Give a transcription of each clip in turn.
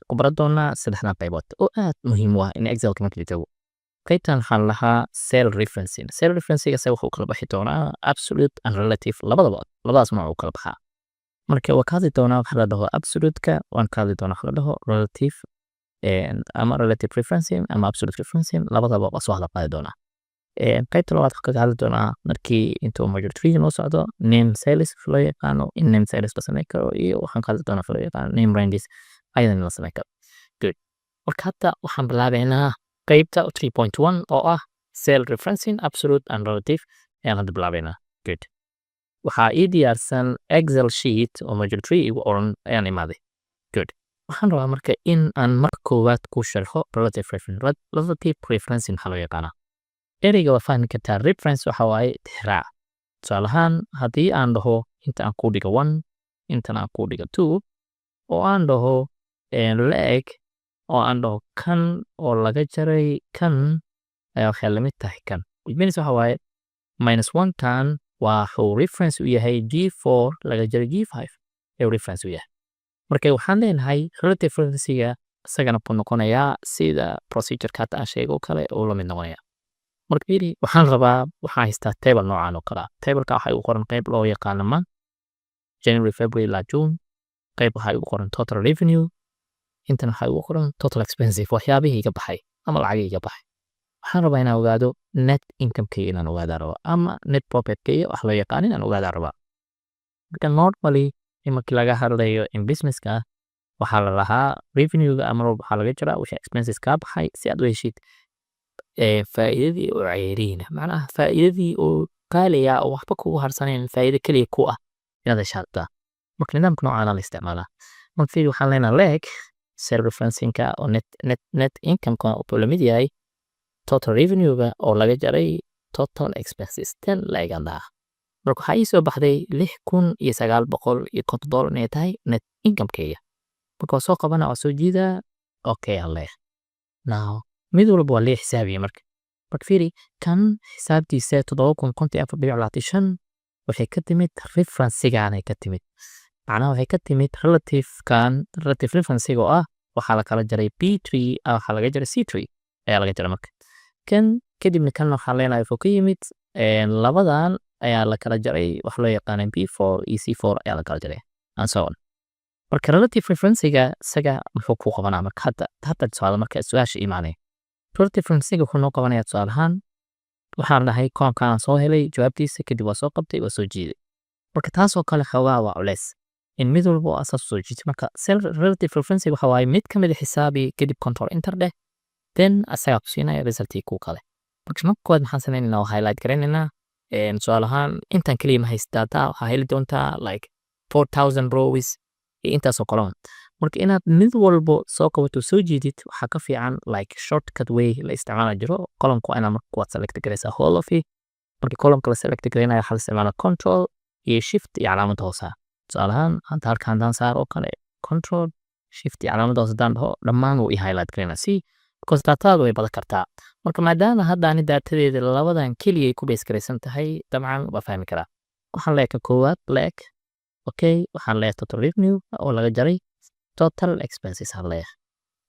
ku baran doonaa saddexdan qaybood oo aad muhiim u ah in Excelka marka la joogo. Qaybtan waxaan lahaa cell referencing. Cell referencing isaga wuxuu kala baxi doonaa absolute and relative labadaas nooc uu kala baxaa. Marka waa ka hadli doonaa waxa la dhaho absolute-ka, waan ka hadli doonaa waxa la dhaho relative ama relative referencing ama absolute referencing, labadaba waa soo hadal qaadi doonaa. Qaybta labaad waxaan ka hadli doonaa markii intuu module 3 noo socdo name cells loo yaqaano, in name cells la sameyn karo, iyo waxaan ka hadli doonaa loo yaqaano name ranges ayadan la sameyn karo. Good. Marka hadda waxaan bilaabeynaa qaybta 3.1 oo ah cell referencing absolute and relative ayaan hadda bilaabeynaa. Good. waxaa ii diyaarsan Excel sheet oo module 3 igu oran ayaan imaaday. Good. waxaan rabaa marka in aan marka koowaad ku sharxo relative referencing waxaa loo yaqaanaa. ereyga waa fahmi kartaa. Reference waxa waaye tixraac. tusaale ahaan haddii aan dhaho inta aan ku dhigo 1, intan aan ku dhigo 2, oo aan dhaho la-eg, oo aan dhaho kan oo laga jaray kan ayaa waxay la mid tahay kan. Which means waxa waaye -1 kan waxuu reference u yahay G4 laga jaray G5 ayuu reference u yahay. Marka waxaan leenahay relative referencing-ga isagana wuxuu noqonayaa sida procedure-ka hadda aan sheegay oo kale oo la mid noqonaya. marka fiiri waxaan rabaa waxaan haystaa table noocan oo kale ah. Table-ka waxaa igu qoran qayb loo yaqaano month, January, February ilaa June. qayb waxaa igu qoran total revenue, intan waxaa igu qoran total expensive, waxyaabihii iga baxay ama lacagii iga baxay. waxaan rabaa inaan ogaado net income-kayga inaan ogaadaa rabaa ama net profit-kayga wax loo yaqaan inaan ogaadaa rabaa. marka normally markii laga hadlayo in business-ka waxaa la lahaa revenue-ga ama waxaa laga jiraa wixii expenses kaa baxay si aad u heshid faa'iidadii oo cayriina, macnaha faa'iidadii oo qaaliya oo waxba kugu harsanayn, faa'iido kaliya ku ah inaad heshaata. marka nidaamka noocan la isticmaalaa. marka fiiri waxaan leenahay leg cell referencing-ka oo net income-ka wuxuu la mid yahay total revenue-ga oo laga jaray total expenses tan la eeganda. marka waxaa ii soo baxday $6,950 inay tahay net income-kayga. marka waa soo qabana waa soo jiidaa okay alle. now mid walba waa lee xisaabiya marka. marka fiiri kan xisaabtiisa 7,054.25 waxay ka timid referencing-gaan ay ka timid. macnaha waxay ka timid relative referencing oo ah waxaa la kala jaray B3 waxaa laga jaray C3 ayaa laga jaray marka. kan kadibna kan waxaa leenahay wuxuu ka yimid labadan ayaa la kala jaray wax loo yaqaan B4 iyo C4 ayaa la kala jaray and so on. marka relative referencing-ga isaga muxuu ku qabanaa marka hadda tusaale marka su'aasha imaanay. relative referencing-ga wuxuu noo qabanayaa tusaale ahaan waxaan dhahay column-kan soo helay jawaabtiisa kadib waa soo qabtay waa soo jiiday. marka taasoo kale xoogaa waa culeys in mid walba oo asaas soo jiitay. marka relative referencing waxa waaye mid ka mid ah xisaabi kadib control enter dheh, then asaga ku siinaya resultii ku kale. marka marka koowaad maxaan sameynaynaa oo highlight garaynaynaa tusaale ahaan intan kaliya ma haysta data waxaa heli doontaa like 4,000 rows iyo intaasoo column. marka inaad mid walbo soo qabato soo jiidid waxaa ka fiican like shortcut way la isticmaala jiro. column-ku waa inaad marka kuwaad select garaysaa whole of it. marka column-ka la select garaynayo waxaa la isticmaalaa control iyo shift iyo calaamadda hoosa. tusaale ahaan hadda halkan haddaan saar oo kale control shift iyo calaamadda hoose haddaan dhaho dhammaan wuu i highlight garaynaa si because dataadu way badan kartaa. marka maadaama hadda ani datadeeda labadan keliya ay ku base garaysan tahay dabcan waa fahmi karaa. waxaan leeyahay ka koowaad leeg okay, waxaan leeyahay total revenue oo laga jaray total expenses aan leeyahay.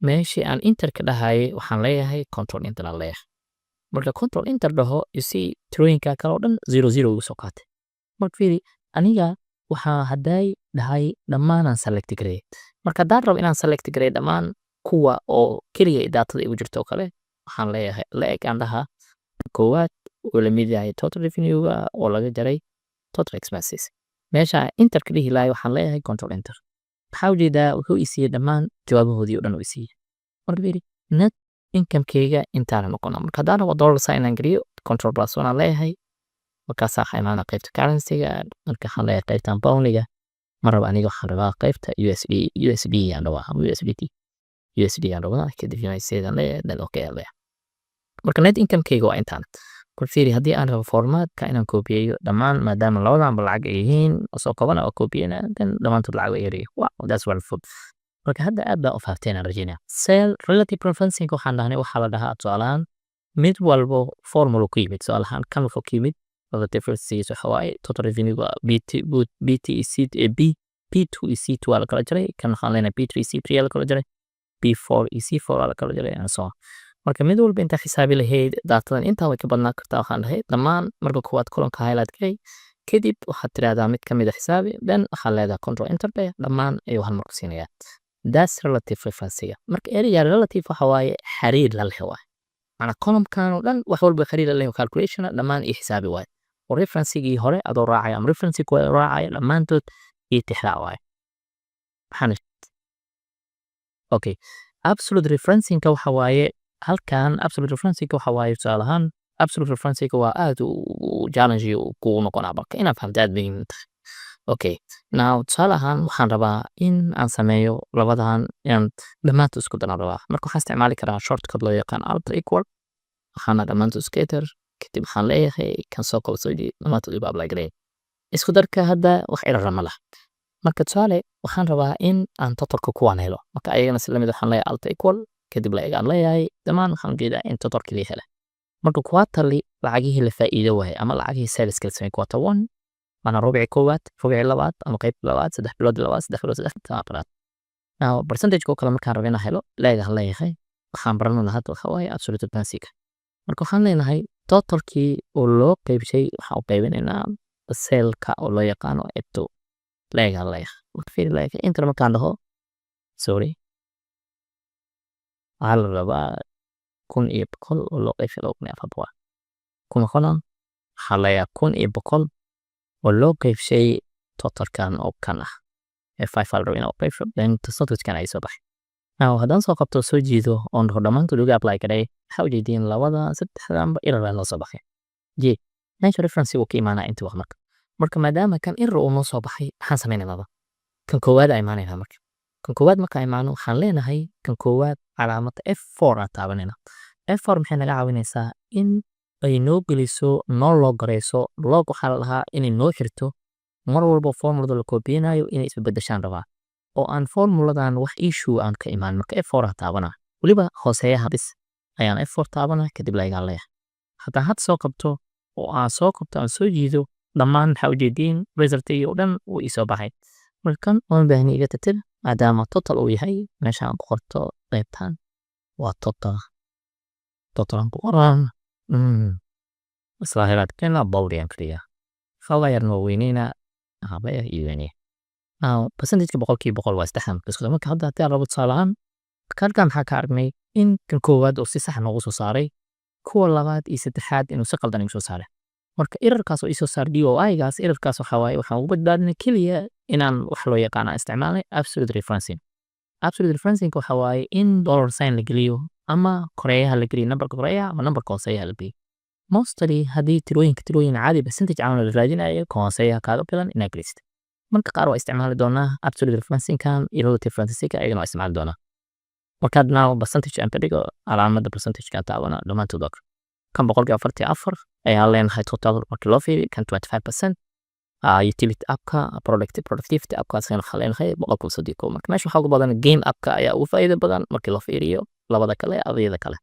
meeshii aan enter ka dhahayay waxaan leeyahay control enter aan leeyahay. marka control enter dhaho you see tirooyinka kale oo dhan 00 ugu soo qaatay. marka fiiri aniga waxaa hadday dhahay dhammaanaan select gareey. marka haddaan rabo inaan select gareey dhammaan kuwa oo keliya datada igu jirto oo kale waxaan leeyahay la-eg aan dhahaa koowaad uu la mid yahay total revenue-ga oo laga jaray total expenses. meesha enter ka dhihi lahay waxaan leeyahay control enter. maxaa ujeedaa wuxuu i siiyey dhammaan jawaabahoodii oo dhan uu i siiyey. marka fiiri net income-kayga intaana noqona. marka haddaan rabo dollar sign aan geliyo control plus 1 aan leeyahay. markaasaa waxaa imaanaa qaybta currency-ga. marka waxaan leeyahay qaybtan pound-ga. ma rabo aniga waxaan rabaa qaybta USD aan rabaa ama USD aan rabaa kadib United aan leeyahay then okay aan leeyahay. marka net income-kayga waa intaan. marka fiiri haddii aan rabo format-ka inaan koobiyeeyo dhammaan maadaama labadanba lacag ay yihiin oo soo qabana oo koobiyena then dhammaantood lacag way yaryihiin. wow that's wonderful. marka hadda aad baa u faafteen aan rajaynaya. cell relative referencing waxaan dhahnay waxaa la dhahaa tusaale ahaan mid walbo formula ku yimid. tusaale ahaan kan wuxuu ku yimid relative referencing waxa waaye total revenue waa P2 iyo C2 waa la kala jaray. kan waxaan leenahay P3 C3 la kala jaray. B4 iyo C4 aa la kala jaray and so on. Marka mid walba intaa xisaabi lahayd daatadan intaa way ka badnaan kartaa waxaan dhahay dhammaan marka koowaad columnka highlight garay kadib waxaad tiraahdaa mid kamid a xisaabi then waxaad leedahay control enter dheh dhammaan ayuu hal mar ku siinayaa. That's relative referencega. Marka area relative waxa waaye xiriir la leh waaye. Macnaa columnkan oo dhan wax walba xiriir la leh calculation dhammaan iyo xisaabi waaye. oo referencegii hore adoo raacaya ama referencegi kuwa raacaya dhammaantood iyo tixraac waaye. maxaan okay absolute referencingka waxa waaye halkan absolute referencingka waxa waaye tusaale ahaan absolute referencingka waa aad u challenge kugu noqonaa marka inaad fahamto aad bay muhiim tahay. Okay now tusaale ahaan waxaan rabaa in aan sameeyo labadan inaan dhammaantood isku daran rabaa marka waxaan isticmaali karaa shortcut loo yaqaan alt equal waxaana dhammaantood scatter kadib waxaan leeyahay kan soo kala soo jeedi dhammaantood iba apply gareyn isku darka hadda wax error ma laha. marka tusaale waxaan rabaa in aan totalka kuwaan helo marka ayagana si lamid waxaan leeyahay alt equal kadib la egaan leeyahay dhammaan waxaan ujeedaa in totalka la helo. marka quarterly lacagihii la faa'iido waaye ama lacagihii sales kala sameeyay quarter 1 mana rubici koowaad rubici labaad ama qayb labaad saddex bilood labaad saddex bilood saddex afraad. now percentage ko kale markaan rabaa inaan helo leeyahay leeyahay waxaan baranayna hadda waxa waaye absolute referencega. marka waxaan leenahay totalkii oo loo qaybshay waxaan u qaybinaynaa selka oo loo yaqaano eto leeyahay marka fiir leeyahay inta markaan dhaho sorry waxaa la rabaa 1,100 oo loo qaybshay 2,400 kuma qoran waxaa leeyahay 1,100 oo loo qaybshay totalkan oo kan ah ee 500 inoo qaybsho then percentagekan ay soo baxay. now haddaan soo qabto soo jiido oon dhaho dhammaantood uga apply garay waxaa ujeediin labada saddexdanba error noo soo baxay jee meesha reference uu ka imaanaa inta wax marka maadaama kan error uu noo soo baxay waxaan sameynaynaa kan koowaad ay imaanayna kan koowaad marka ay imaano waxaan leenahay kan koowaad calaamada F4 aan taabanayna. F4 maxay naga caawinaysaa in ay noo geliso noo loo gareyso log waxaa la dhahaa inay noo xirto mar walba formulada la koobiyanayo inay isbedeshaan rabaa oo aan formuladan wax issue aan ka imaan marka F4 aan taabana waliba hooseeyaha bis ayaan F4 taabana kadib la egaan leeyahay haddaan had soo qabto oo aan soo qabto aan soo jiido dhammaan waxaa ujeediin resultigi oo dhan uu isoo baxay. markan waan baahnay iga tirtir maadaama total uu yahay meesha aan ku qorto qaybtan waa total aan ku qoran isla helaadkeena bawdiyan kaliya xoogaa yarna weyneyna habaya iyo weyney. now percentage boqolkiiba boqol waa saddexdan isku marka hadda haddii aan rabo tusaale ahaan halkan maxaa ka aragnay in kan koowaad oo si sax noogu soo saaray kuwa labaad iyo saddexaad inuu si qaldan igu soo saaray marka errorkaas oo isoo saar DOI gaas errorkaas waxa waaye waxaan ugu badbaadinay kaliya inaan wax loo yaqaan isticmaalay absolute referencing. absolute referencing waxa waaye in dollar sign la geliyo ama koreeyaha la geliyo numberka koreeyaha ama numberka hooseeyaha la geliyo mostly haddii tirooyin caadi percentage aan la raadinayo hooseeyaha kaaga filan inaad gelisid. marka qaar waa isticmaali doonaa absolute referencing kan iyo relative referencing ayagana waa isticmaali doonaa. markaad now percentage aan ka dhigo calaamada percentage ka taawana dhammaantood waa kan 44 ayaa leenahay total marka loo fiiriyo kan 25% utility appka productivity appka asana waxaa leenahay 130 marka meesha waxaa ugu badan game appka ayaa ugu faa'iido badan markii loo fiiriyo labada kale ardayda kale.